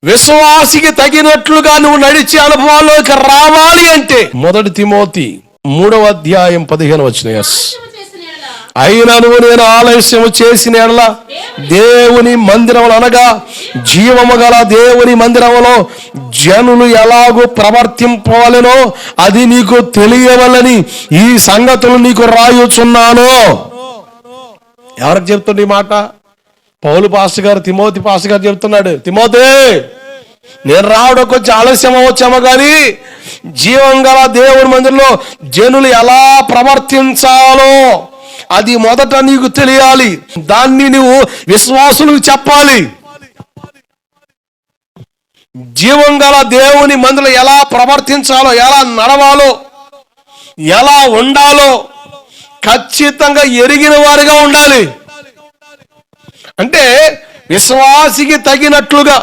విశ్వాసికి తగినట్లుగా నువ్వు నడిచే అనుభవాల్లోకి రావాలి అంటే 1 తిమోతి 3:15 అయినను నేను ఆలస్యం చేసిన ఎడల దేవుని మందిరములు అనగా జీవము గల దేవుని మందిరములో జనులు ఎలాగూ ప్రవర్తింపవలెనో అది నీకు తెలియవలని ఈ సంగతులు నీకు రాయుచున్నాను. ఎవరికి చెప్తుంది ఈ మాట? పౌలు పాస్టర్ గారు తిమోతి పాస్టర్ గారు చెప్తున్నాడు. తిమోతి, నేను రావడం కొంచెం ఆలస్యం అవ్వచ్చేమో కానీ జీవం గల దేవుని మందిరంలో జనులు ఎలా ప్రవర్తించాలో అది మొదట నీకు తెలియాలి. దాన్ని నువ్వు విశ్వాసులకు చెప్పాలి. జీవం గల దేవుని మందిరంలో ఎలా ప్రవర్తించాలో, ఎలా నడవాలో, ఎలా ఉండాలో ఖచ్చితంగా ఎరిగిన వారిగా ఉండాలి. అంటే విశ్వాసికి తగినట్లుగా